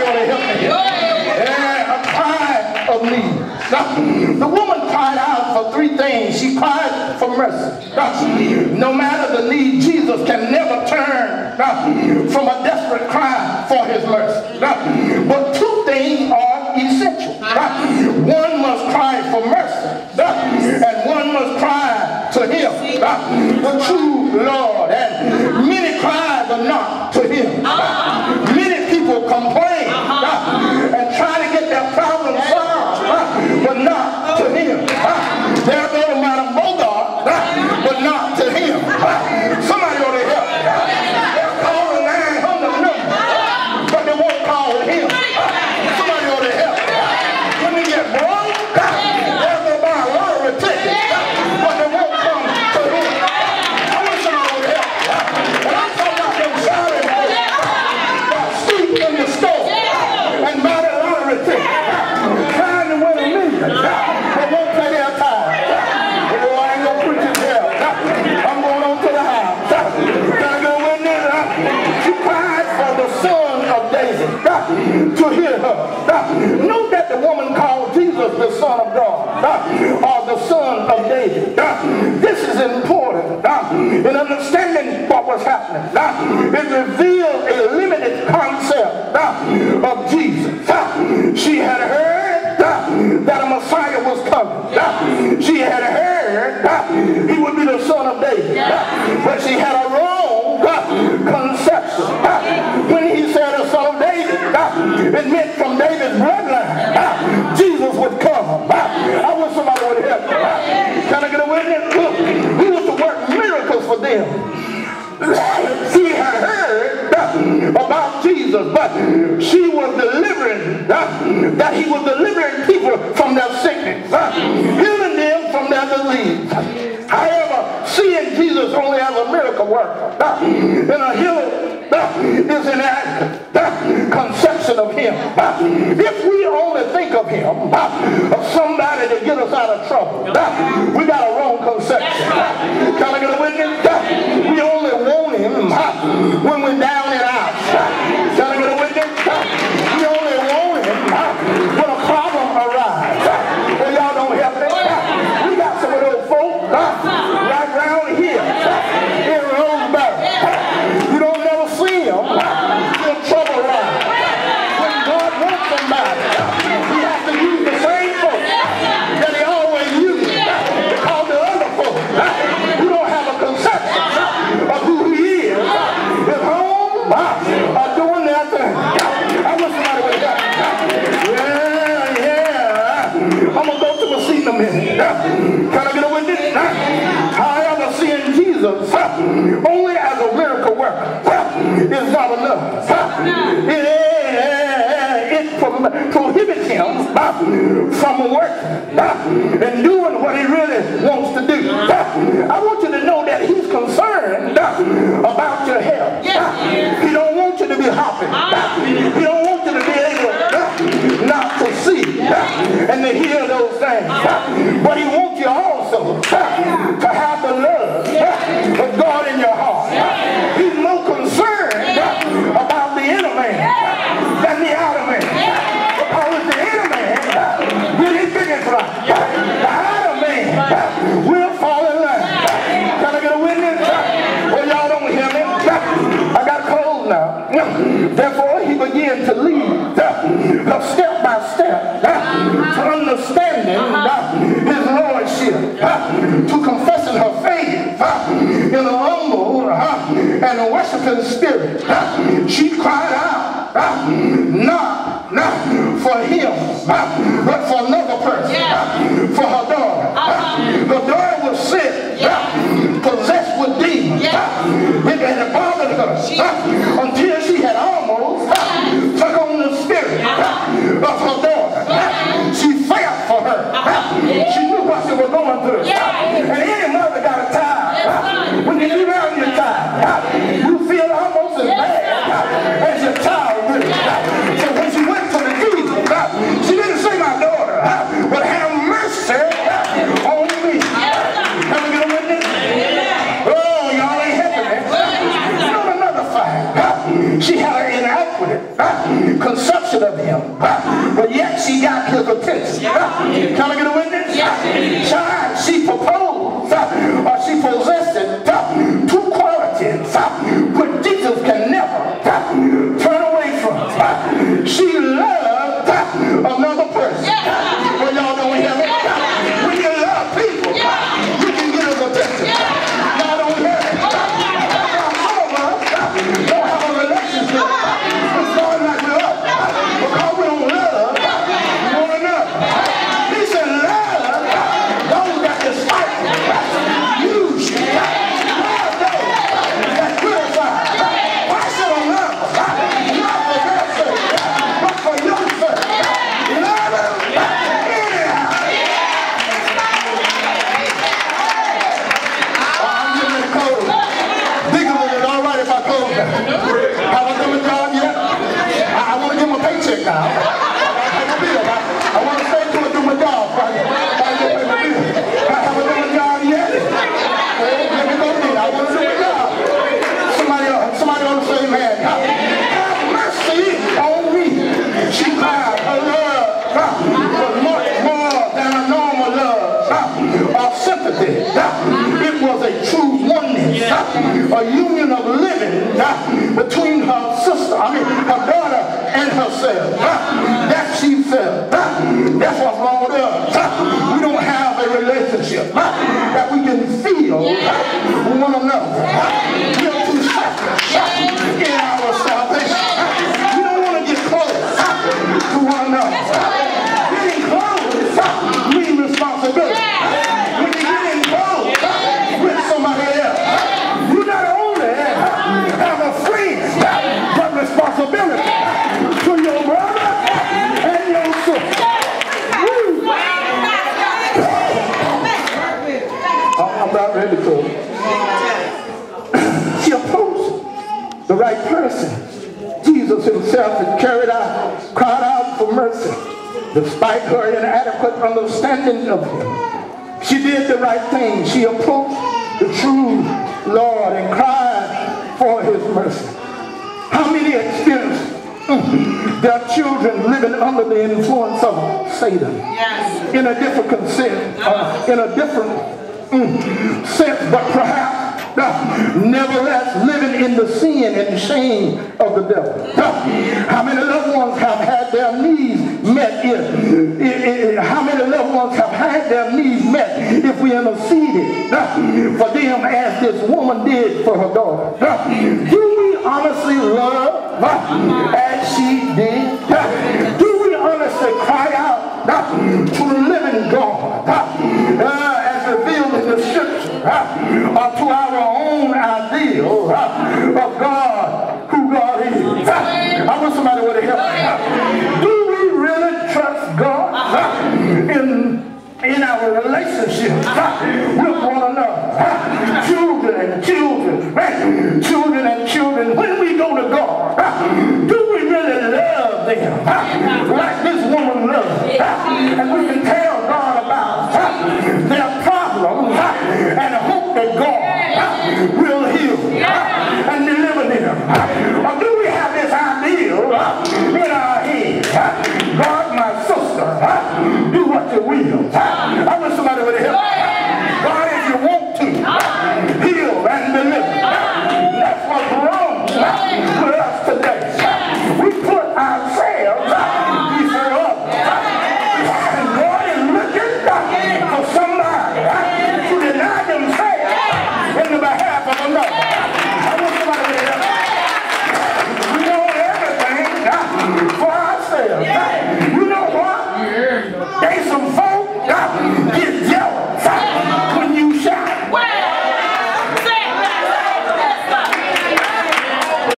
ought to help me. Yeah, a cry of need. Now, the woman cried out for three things. She cried for mercy. No matter the need, Jesus can never turn from a desperate cry for his mercy. But two things are essential. One must cry for mercy, and one must cry to him, the true Lord. And many cry but not to him. Many people complain and try to get their problems solved, but not to him. They'll go to Madam Bogart, but not to him. Somebody ought to help. They'll call the 900 number, but they won't call him. Somebody ought to help. When they get broke, they'll go buy a lottery ticket, but they won't come to him. I wish somebody would help. And I'm talking about them shouting about sleep in the store and buy the lottery ticket, trying to win $1 million. They won't pay their time. Oh, I ain't gonna preach it here. I'm going on to the house. Can I go in there? She cried for the son of David to hear her. Note that the woman called Jesus the Son of God, or the Son of David. This is important in understanding what was happening. It revealed a limited concept of Jesus. She had heard that a Messiah was coming. She had heard he would be the Son of David. But she had a wrong conception. When he said the Son of David, it meant from David's bloodline, Jesus would come. I wish somebody would help me. Can I get a witness? Look, he was to work miracles for them. She had heard about Jesus, but she was delivering, that he was delivering people from their sickness, healing them from their disease. However, seeing Jesus only as a miracle worker and a healer is inaccurate conception of him. If we only think of him of somebody to get us out of trouble, we got a wrong conception. Can I get a witness? We only want him when we're down and out. Can I get a witness? We only want him when a problem arises. Well, y'all don't help me. We got some of those folks right around here in Roseboro. You don't never see them till trouble arises. When God wants somebody, he has to use the same folks that he always uses, because the other folks who don't have a conception of who he is home are doing their thing. I wish somebody would have got yeah. I'm going to go to my seat in a minute. Can I get a witness? However, seeing Jesus only as a miracle worker is not enough. It prohibits him from working and doing what he really wants to do. I want you to know that he's concerned about your health. He don't want you to be hopping. He don't want you to be able not to see and to hear those things. But he wants you also to have the love of God in your heart. He's more concerned about the inner man than the outer man. Because if the inner man get his business right, the outer man will fall in line. Can I get a witness? Well, y'all don't hear me. I got cold now. Therefore, he began to lead step by step to understanding his lordship, to confessing her faith in a humble and a worshiping spirit. She cried out, not for him, but for another person, for her daughter. Her daughter was sick, possessed with demons. It had bothered her until she had almost took on the spirit of her daughter. She felt for her. She knew what she was going through. And any mother got a child. When you leave out your child, you feel almost as bad as your child did. So when she went to the Jesus, she didn't say my daughter, but have mercy on me. Can we get a witness? Oh, y'all ain't helping me. Not another fact. reflection of him. But yet she got his attention. Can I get a witness? Child, she proposed, or she possessed two qualities which Jesus can never turn away from. She loved another person. Well, y'all don't hear me? When you love people, you can get his attention. Y'all don't hear me? Some of us don't have a relationship with God like we love, because we don't love one another. He said, love those that despite you. Love those that criticize. Why should I love them? Not for their sake, but for your sake. Love them anyhow. I'm getting ready to close. Deacon, is it all right if I close now? Have I done my job yet? I want to get my paycheck now. I want to stay to it, do my job. Have I done my job yet? Let me go in. I want to do my job. Somebody ought to say, man, have mercy on me. She cried. Her love was much more than a normal love or sympathy. It was a true oneness, a union of living between her sister, her daughter and herself. That she felt. That's what's wrong with us. We don't have a relationship that we can feel with one another. We are too selfish in our salvation. We don't want to get close to one another. Getting close means responsibility. When you're getting close with somebody else, you not only have a friend, but responsibility to your brother and your sister. I'm not ready to close. She approached the right person. Jesus himself had cried out for mercy, despite her inadequate understanding of him. She did the right thing. She approached the true Lord and cried for his mercy. How many experience their children living under the influence of Satan? Yes. In a different sense, but perhaps nevertheless living in the sin and shame of the devil. How many loved ones have had their needs met how many loved ones have had their needs met if we interceded for them as this woman did for her daughter? Do we honestly love as she did? Do we honestly cry out to the living God as revealed in the scripture, or to our own ideal of God, who God is? I want somebody to help me. Do we really trust God in our relationship with one another? Children and children, when we go to God, do we really love them like this woman loved? And we can tell